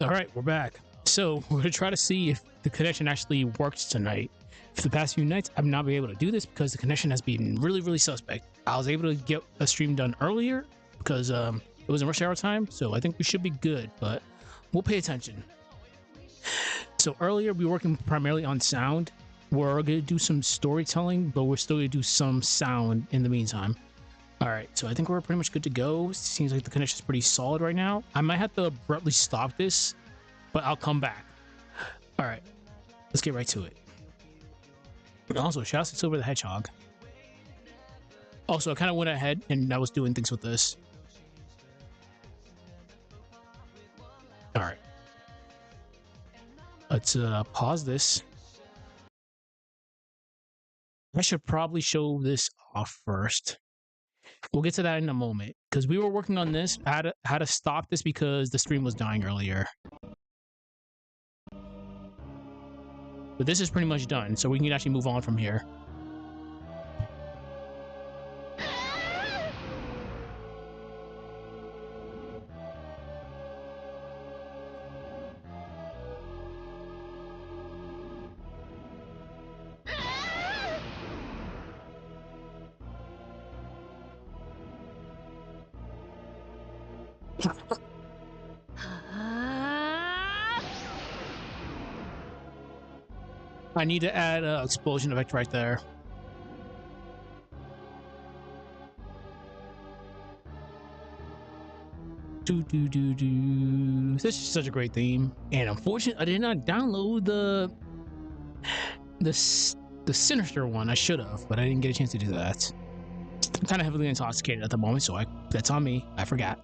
All right, we're back. So we're gonna try to see if the connection actually works tonight. For the past few nights, I've not been able to do this because the connection has been really suspect. I was able to get a stream done earlier because it was in rush hour time, so I think we should be good, but we'll pay attention. So earlier we were working primarily on sound. We're gonna do some storytelling, but we're still gonna do some sound in the meantime. All right, so I think we're pretty much good to go. Seems like the connection's pretty solid right now. I might have to abruptly stop this, but I'll come back. All right, let's get right to it. And also, shout out to Silver the Hedgehog. Also, I kind of went ahead and I was doing things with this. All right, let's pause this. I should probably show this off first. We'll get to that in a moment because we were working on this. I had to stop this because the stream was dying earlier. But this is pretty much done, so we can actually move on from here. I need to add an explosion effect right there. This is such a great theme, and unfortunately, I did not download the sinister one. I should have, but I didn't get a chance to do that. I'm kind of heavily intoxicated at the moment, so that's on me. I forgot.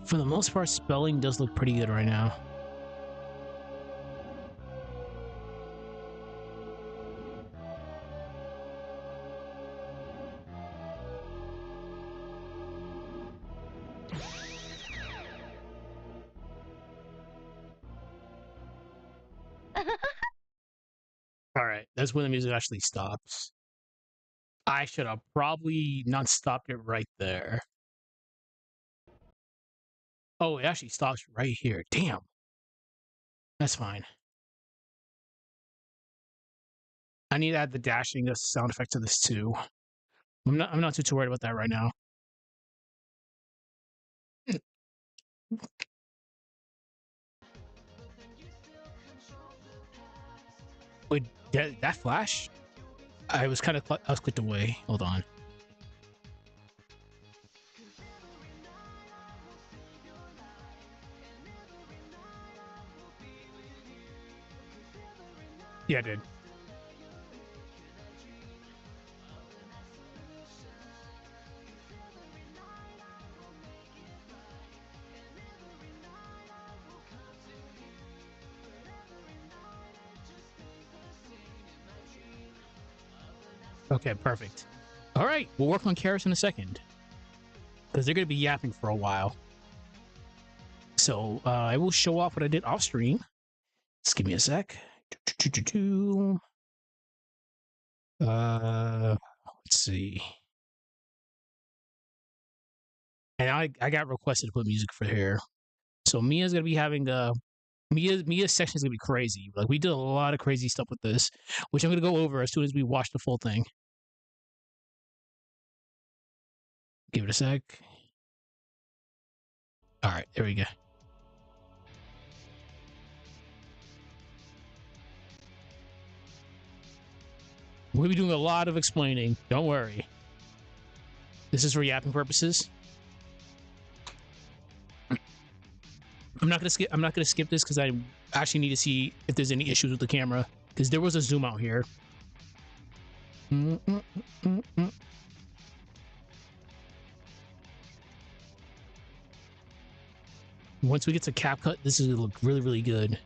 For the most part, spelling does look pretty good right now. All right, that's when the music actually stops. I should have probably not stopped it right there. Oh, it actually stops right here. Damn. That's fine. I need to add the dashing as a sound effect to this too. I'm not too worried about that right now. Wait, that flash? I was clicked away. Hold on. Yeah, I did. Okay, perfect. All right, we'll work on Karis in a second because they're going to be yapping for a while. So I will show off what I did off stream. Just give me a sec. Let's see. And I got requested to put music for here. So Mia's gonna be having Mia's section is gonna be crazy. Like we did a lot of crazy stuff with this, which I'm gonna go over as soon as we watch the full thing. Give it a sec. All right, there we go. We'll be doing a lot of explaining. Don't worry. This is for yapping purposes. I'm not gonna skip this because I actually need to see if there's any issues with the camera because there was a zoom out here. Once we get to CapCut, this is gonna look really good.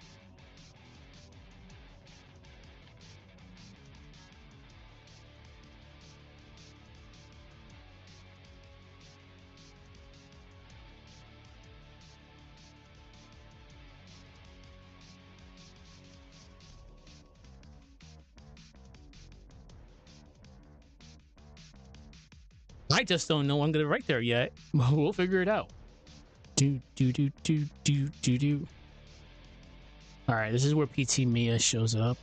I just don't know I'm gonna write there yet. We'll figure it out. Do do do do do do do. All right, this is where PT Mia shows up.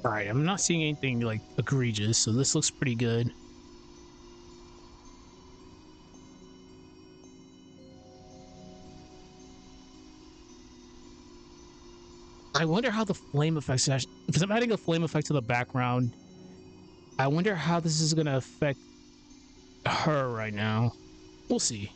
All right, I'm not seeing anything like egregious, so this looks pretty good. I wonder how the flame effects actually, because I'm adding a flame effect to the background. I wonder how this is gonna affect her right now. We'll see.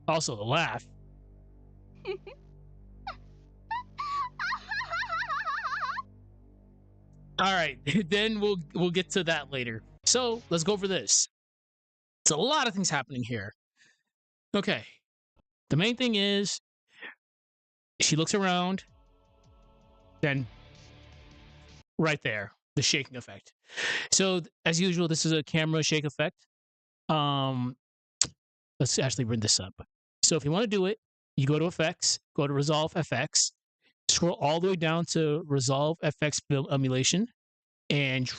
Also, the laugh. All right, then we'll get to that later. So let's go over this. It's a lot of things happening here. Okay, the main thing is she looks around, then right there, the shaking effect. So as usual, this is a camera shake effect. Let's actually bring this up. So if you want to do it, you go to Effects, go to Resolve FX, scroll all the way down to Resolve FX Film Emulation, and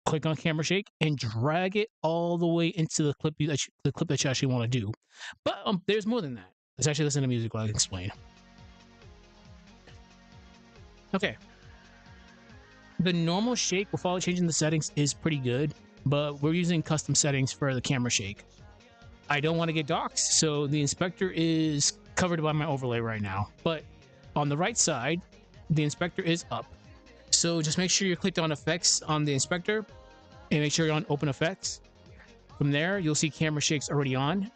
click on Camera Shake and drag it all the way into the clip that you actually want to do. But there's more than that. Let's actually listen to music while I explain. Okay. The normal shake without changing the settings is pretty good, but we're using custom settings for the camera shake. I don't want to get doxed, so the inspector is covered by my overlay right now. But on the right side, the inspector is up. So just make sure you're clicked on effects on the inspector and make sure you're on open effects. From there, you'll see camera shakes already on.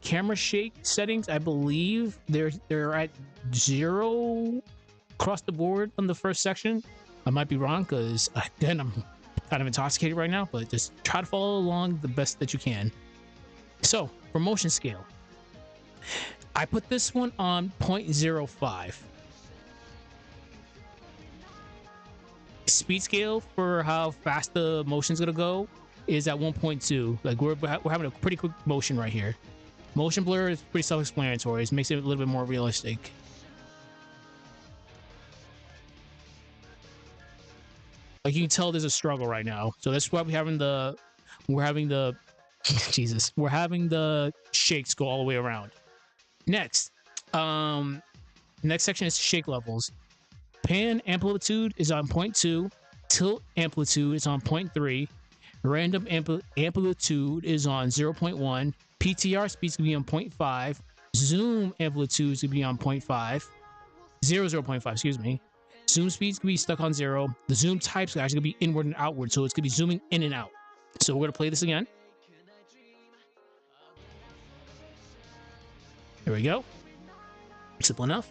Camera shake settings, I believe they're at 0 across the board on the first section. I might be wrong because again, I'm kind of intoxicated right now, but just try to follow along the best that you can. So for motion scale, I put this one on 0.05. Speed scale for how fast the motion's gonna go is at 1.2. Like we're having a pretty quick motion right here. Motion blur is pretty self-explanatory. It makes it a little bit more realistic. Like you can tell there's a struggle right now. So that's why we're having the Jesus. We're having the shakes go all the way around. Next. Next section is shake levels. Pan amplitude is on 0.2. Tilt amplitude is on 0.3. Random amplitude is on 0.1. PTR speeds can be on 0.5. Zoom amplitudes can be on 0.5. 0.5, excuse me. Zoom speeds can be stuck on 0. The zoom types are actually going to be inward and outward, so it's going to be zooming in and out. So we're going to play this again. There we go. Simple enough.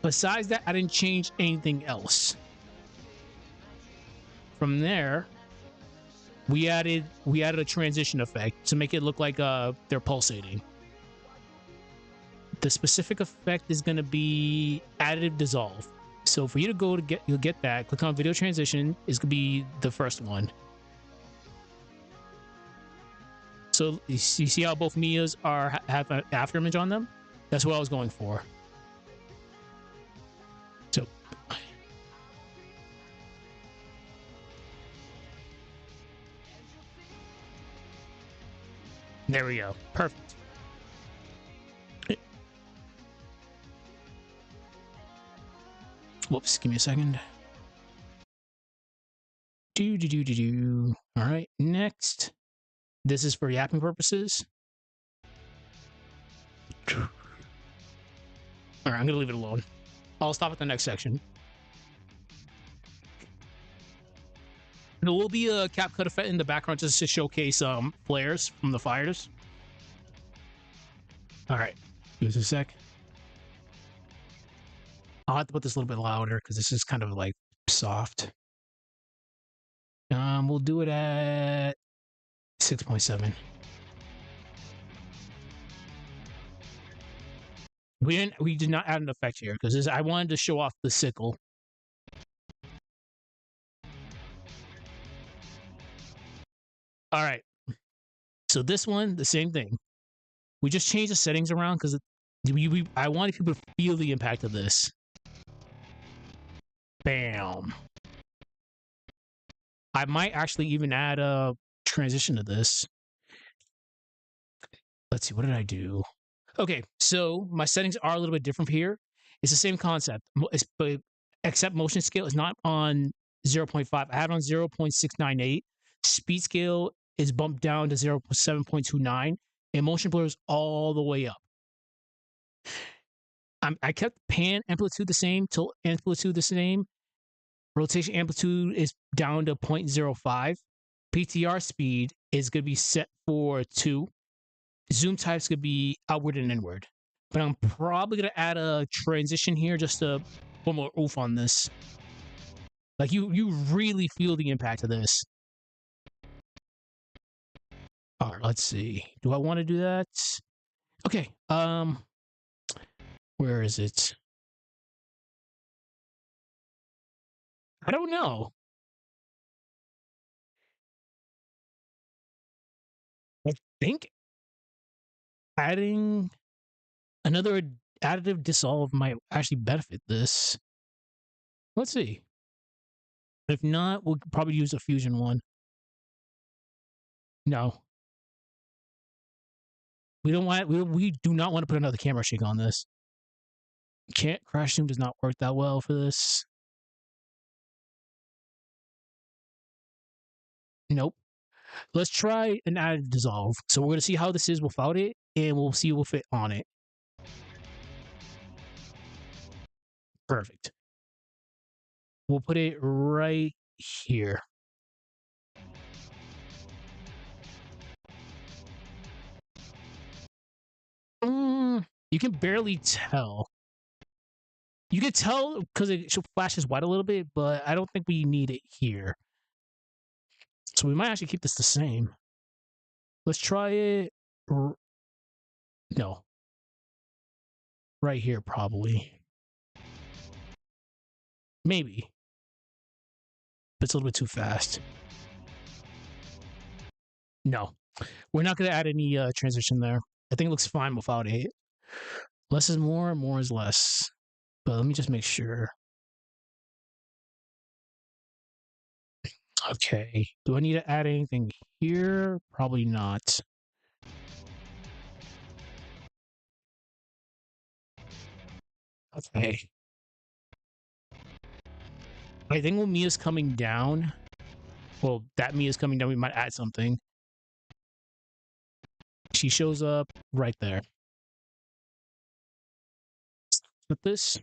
Besides that, I didn't change anything else. From there, we added a transition effect to make it look like they're pulsating. The specific effect is going to be additive dissolve. So for you to go to you'll get that. Click on video transition. Is going to be the first one. So you see how both Mia's have an after image on them? That's what I was going for. So there we go. Perfect. Whoops, give me a second. All right, next. This is for yapping purposes. All right, I'm gonna leave it alone. I'll stop at the next section. There will be a cap cut effect in the background just to showcase flares from the fires. All right, give us a sec. I'll have to put this a little bit louder because this is kind of like soft. We'll do it at 6.7. We did not add an effect here because I wanted to show off the sickle. All right. So this one, the same thing. We just changed the settings around because I wanted people to feel the impact of this. Bam. I might actually even add a transition to this. Let's see, what did I do? Okay, so my settings are a little bit different here. It's the same concept, but except motion scale is not on 0.5. I have it on 0.698. Speed scale is bumped down to 7.29, and motion blur is all the way up. I kept pan amplitude the same, tilt amplitude the same. Rotation amplitude is down to 0.05. PTR speed is going to be set for 2. Zoom types could be outward and inward. But I'm probably going to add a transition here just to put more oomph on this. Like, you really feel the impact of this. All right, let's see. Do I want to do that? Okay. Where is it? I don't know. I think adding another additive dissolve might actually benefit this. Let's see. If not, we'll probably use a fusion one. No. We do not want to put another camera shake on this. Can't crash zoom does not work that well for this. Nope. Let's try an additive dissolve. So we're gonna see how this is without it, and we'll see what fit on it. Perfect. We'll put it right here. You can barely tell. You can tell because it flashes white a little bit, but I don't think we need it here. So we might actually keep this the same. Let's try it. No. Right here, probably. Maybe. But it's a little bit too fast. No. We're not going to add any transition there. I think it looks fine without it. Less is more, more is less. But let me just make sure. Okay. Do I need to add anything here? Probably not. Okay. I think when Mia's coming down, well, that Mia's coming down, we might add something. She shows up right there. With this.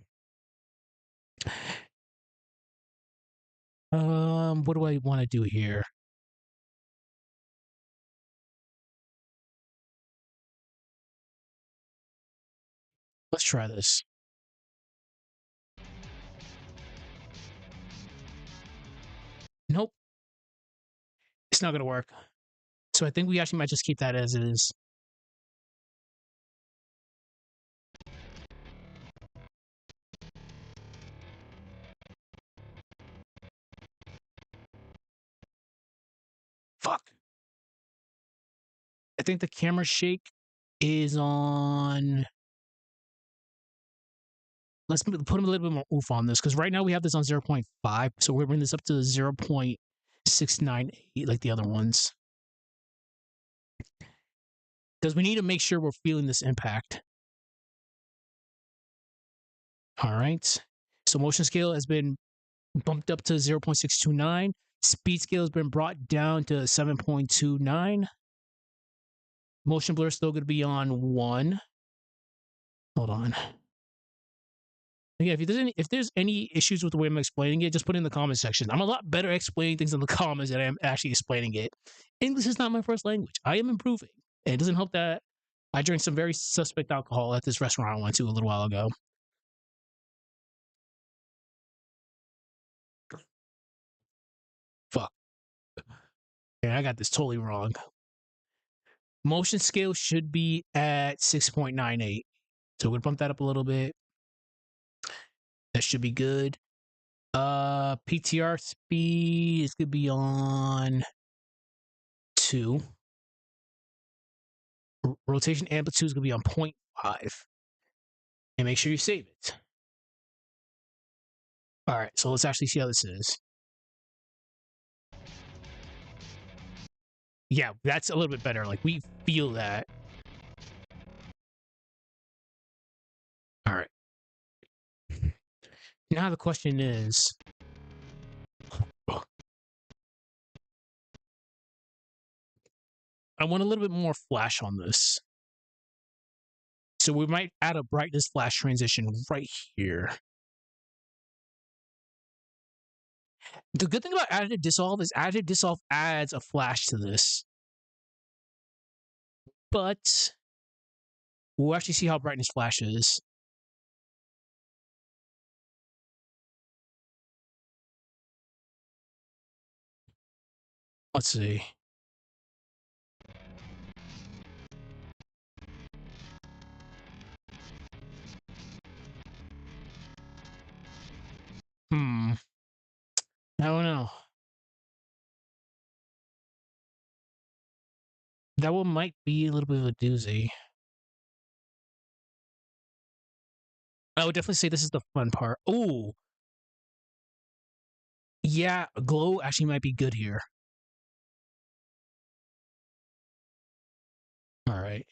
What do I want to do here? Let's try this. Nope. It's not going to work. So I think we actually might just keep that as it is. Fuck. I think the camera shake is on. Let's put a little bit more oomph on this because right now we have this on 0.5. So we're bringing this up to 0.698 like the other ones. Because we need to make sure we're feeling this impact. All right. So motion scale has been bumped up to 0.629. Speed scale has been brought down to 7.29. Motion blur is still going to be on 1. Hold on. Yeah, if there's any issues with the way I'm explaining it, just put it in the comment section. I'm a lot better at explaining things in the comments than I am actually explaining it. English is not my first language. I am improving. And it doesn't help that I drank some very suspect alcohol at this restaurant I went to a little while ago. Fuck. Yeah, I got this totally wrong. Motion scale should be at 6.98. So we're gonna bump that up a little bit. That should be good. PTR speed is gonna be on 2. Rotation amplitude is gonna be on 0.5. And make sure you save it. All right, so let's actually see how this is. Yeah, that's a little bit better. Like, we feel that. All right. Now the question is, I want a little bit more flash on this. So we might add a brightness flash transition right here. The good thing about additive dissolve is additive dissolve adds a flash to this. But we'll actually see how brightness flash is. Let's see. I don't know. That one might be a little bit of a doozy. I would definitely say this is the fun part. Oh, yeah, glow actually might be good here. All right.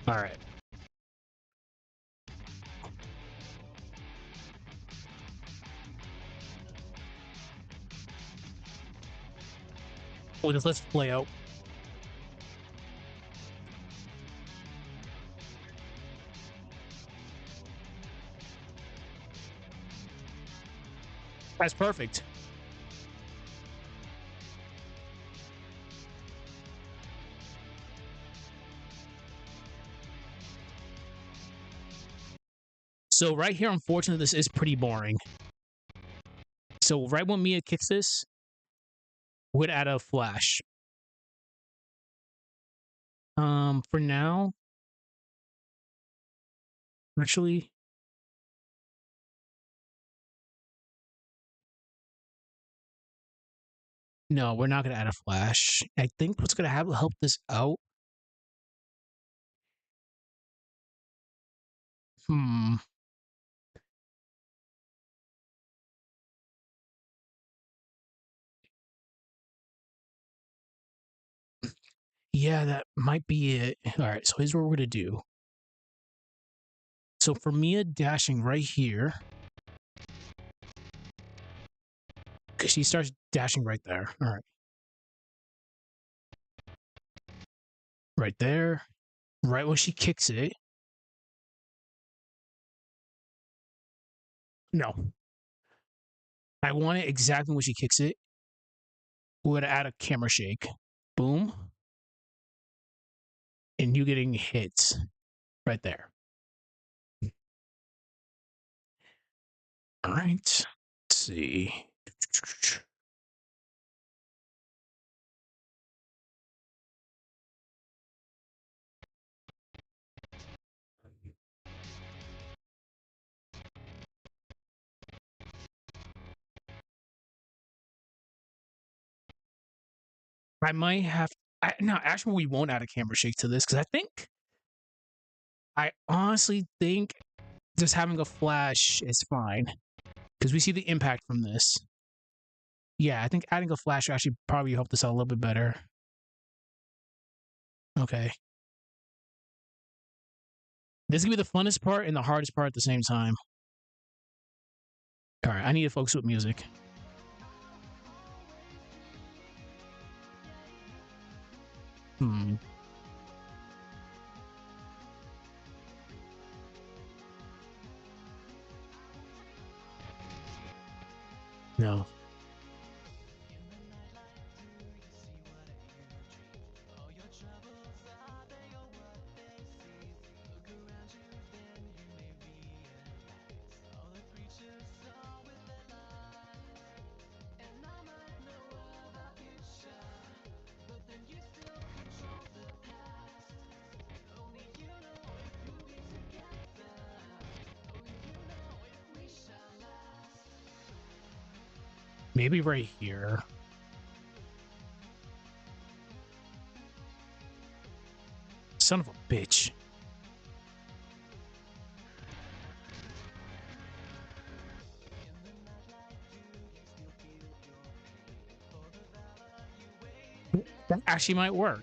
All right. Well, let's play out. That's perfect. So right here, unfortunately, this is pretty boring. So right when Mia kicks this, would add a flash. For now, actually, no, we're not gonna add a flash. I think what's gonna help this out. Yeah, that might be it. All right, so here's what we're gonna do. So for Mia dashing right here, because she starts dashing right there. All right. Right there. Right when she kicks it. No. I want it exactly when she kicks it. We're gonna add a camera shake. Boom. And you getting hits right there. All right. Let's see. I might have. No, actually, we won't add a camera shake to this because I honestly think just having a flash is fine because we see the impact from this. Yeah, I think adding a flash actually probably help this out a little bit better. Okay. This is gonna be the funnest part and the hardest part at the same time. All right, I need to focus with music. Hmm. No. Maybe right here. Son of a bitch. That actually might work.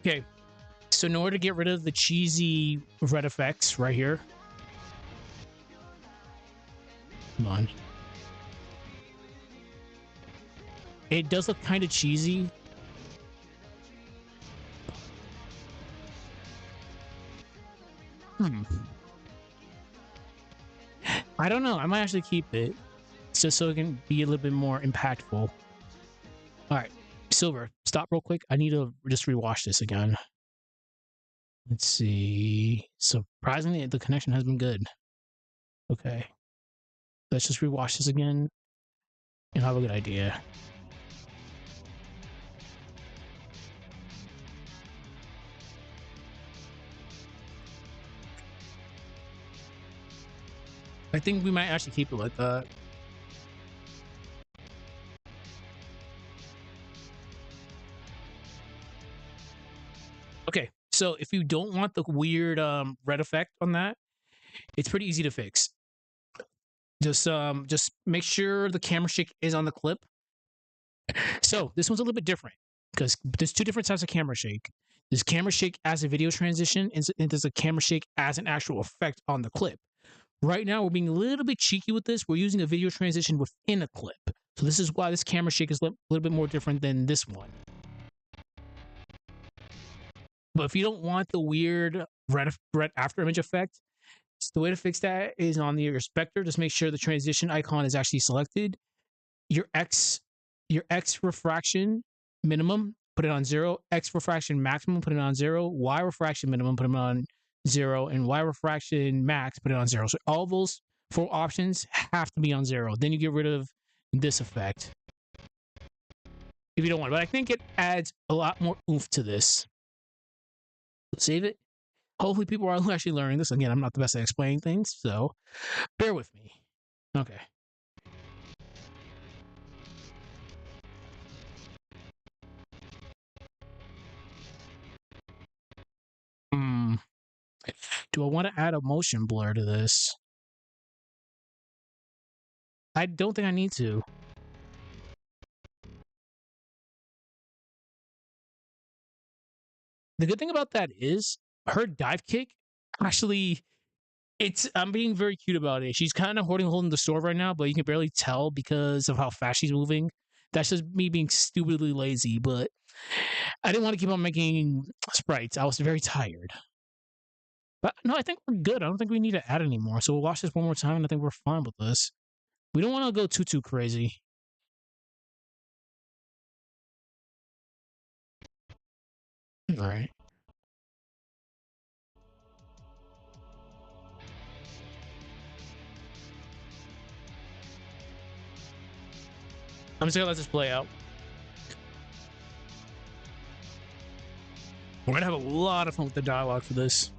Okay, so in order to get rid of the cheesy red effects right here, come on. It does look kind of cheesy. I don't know. I might actually keep it just so it can be a little bit more impactful. All right, Silver, stop real quick. I need to just rewatch this again. Let's see. Surprisingly, the connection has been good. Okay. Let's just rewatch this again and have a good idea. I think we might actually keep it like that. Okay, so if you don't want the weird red effect on that, it's pretty easy to fix. Just make sure the camera shake is on the clip. So this one's a little bit different because there's two different types of camera shake. There's camera shake as a video transition, and there's a camera shake as an actual effect on the clip. Right now, we're being a little bit cheeky with this. We're using a video transition within a clip. So this is why this camera shake is a little bit more different than this one. But if you don't want the weird red after image effect, the way to fix that is on your specter. Just make sure the transition icon is actually selected. Your X refraction minimum, put it on 0. X refraction maximum, put it on 0. Y refraction minimum, put it on 0. And Y refraction max, put it on 0. So all those 4 options have to be on 0. Then you get rid of this effect if you don't want it. But I think it adds a lot more oomph to this. Save it. Hopefully people are actually learning this. Again, I'm not the best at explaining things, so bear with me. Okay. Do I want to add a motion blur to this? I don't think I need to. The good thing about that is her dive kick actually, I'm being very cute about it. She's kind of holding the sword right now, but you can barely tell because of how fast she's moving. That's just me being stupidly lazy, but I didn't want to keep on making sprites. I was very tired. But no, I think we're good. I don't think we need to add anymore. So we'll watch this one more time, and I think we're fine with this. We don't want to go too crazy. All right. I'm just gonna let this play out. We're gonna have a lot of fun with the dialogue for this.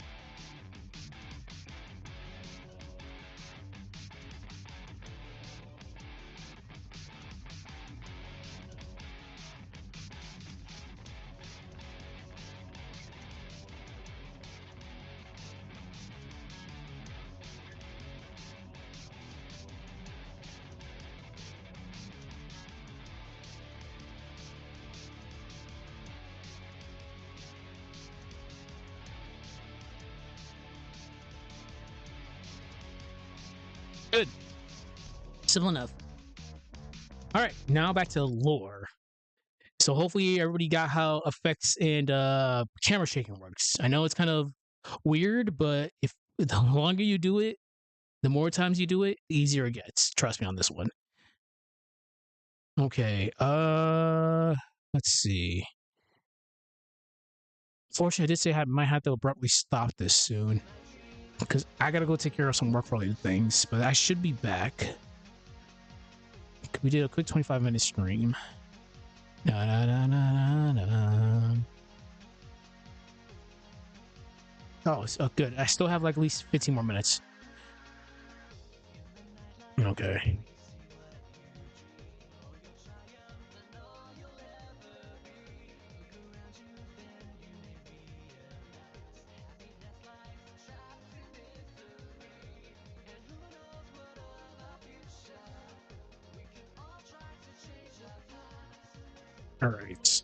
Good. Simple enough. All right, now back to lore. So hopefully everybody got how effects and camera shaking works. I know it's kind of weird, but if the longer you do it, the more times you do it, the easier it gets. Trust me on this one. Okay. Let's see. Fortunately, I did say I might have to abruptly stop this soon because I gotta go take care of some work-related things. But I should be back. We did a quick 25-minute stream. Da, da, da, da, da, da. Oh, good. I still have like at least 15 more minutes. Okay. All right.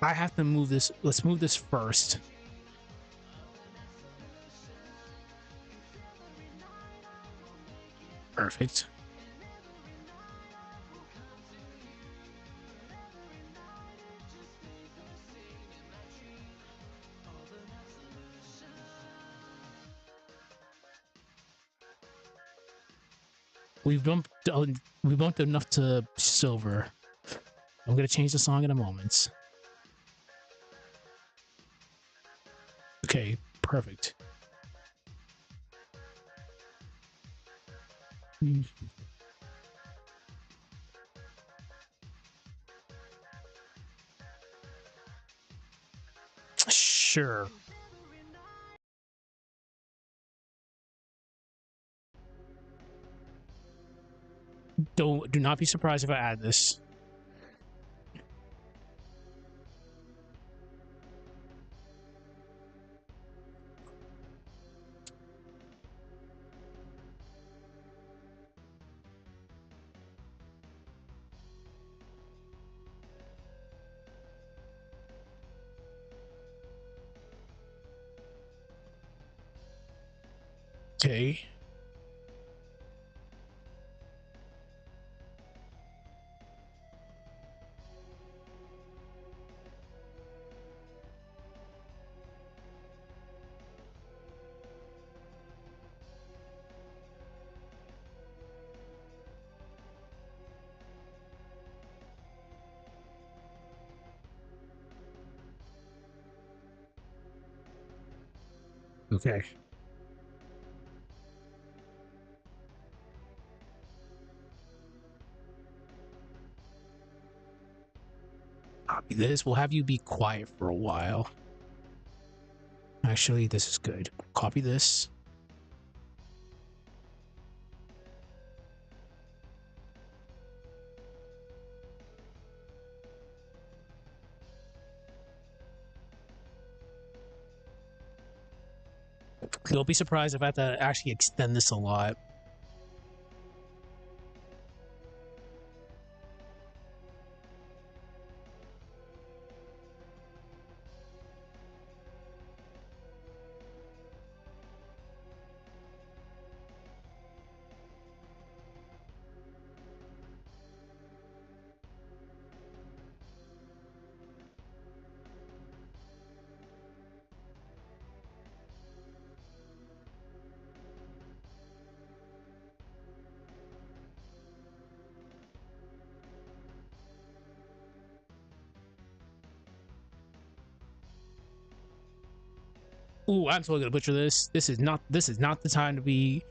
I have to move this. Let's move this first. Perfect. We've bumped enough to silver. I'm gonna change the song in a moment. Okay, perfect. Sure. Do not be surprised if I add this. Okay. Okay. Copy this. We'll have you be quiet for a while. Actually, this is good. Copy this. You'll be surprised if I have to actually extend this a lot. Ooh, I'm totally gonna butcher this. This is not the time to be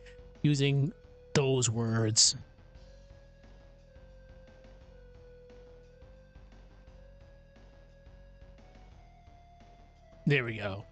using those words. There we go.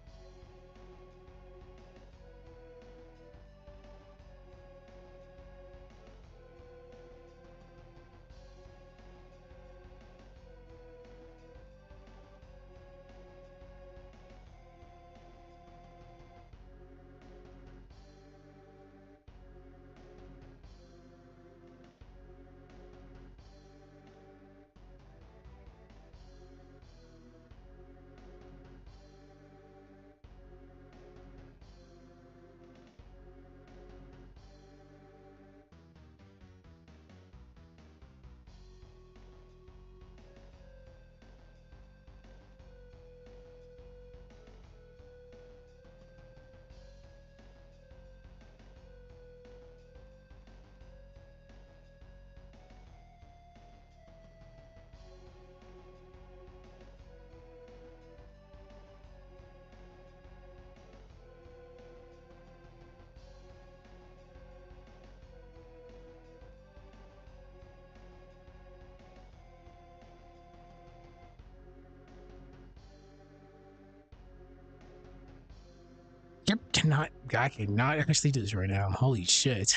I cannot actually do this right now. Holy shit.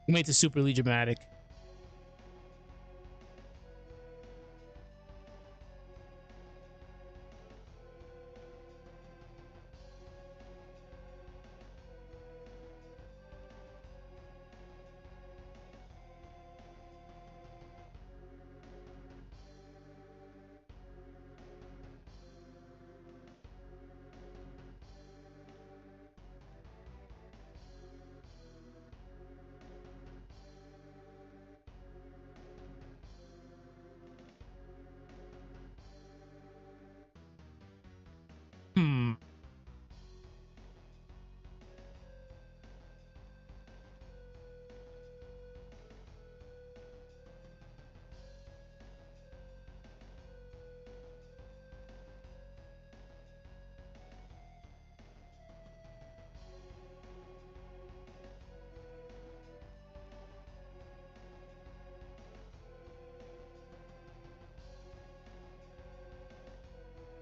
You made this superly dramatic. Hmm.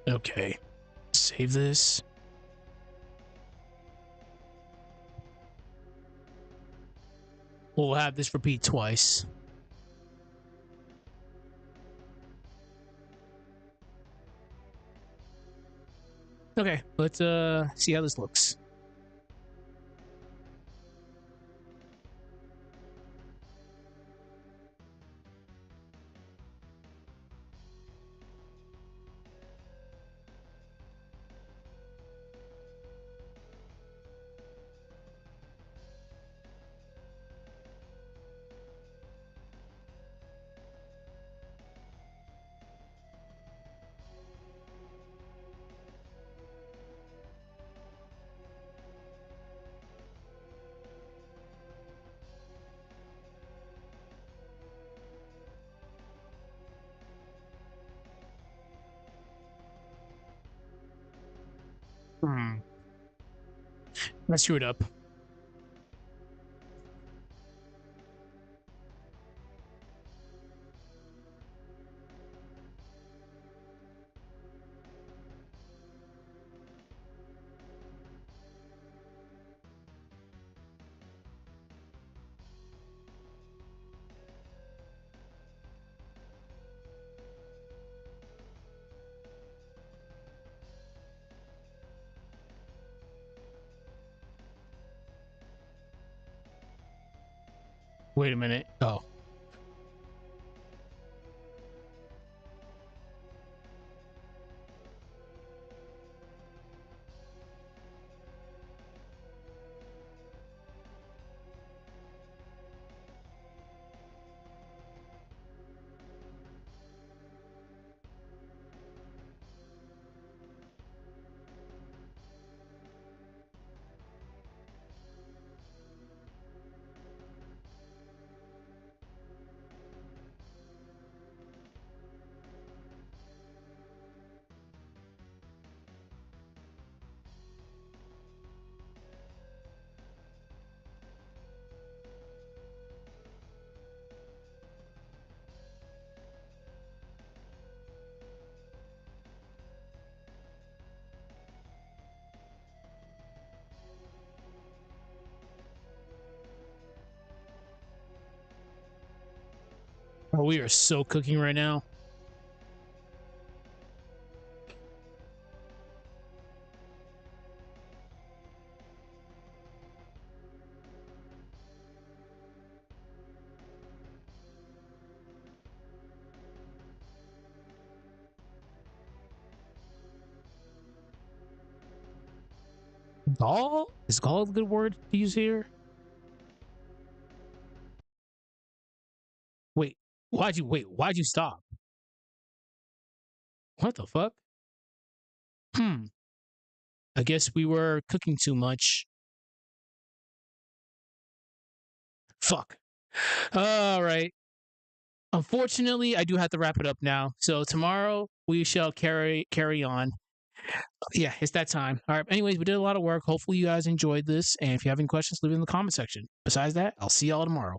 Okay. Save this. We'll have this repeat twice. Okay, let's see how this looks. Hmm. I screwed up. Wait a minute. Oh. Oh, we are so cooking right now. Gall? Is gall a good word to use here? Wait, why'd you stop? What the fuck? Hmm. I guess we were cooking too much. Fuck. All right. Unfortunately, I do have to wrap it up now. So tomorrow we shall carry on. Yeah, it's that time. All right. Anyways, we did a lot of work. Hopefully you guys enjoyed this. And if you have any questions, leave it in the comment section. Besides that, I'll see y'all tomorrow.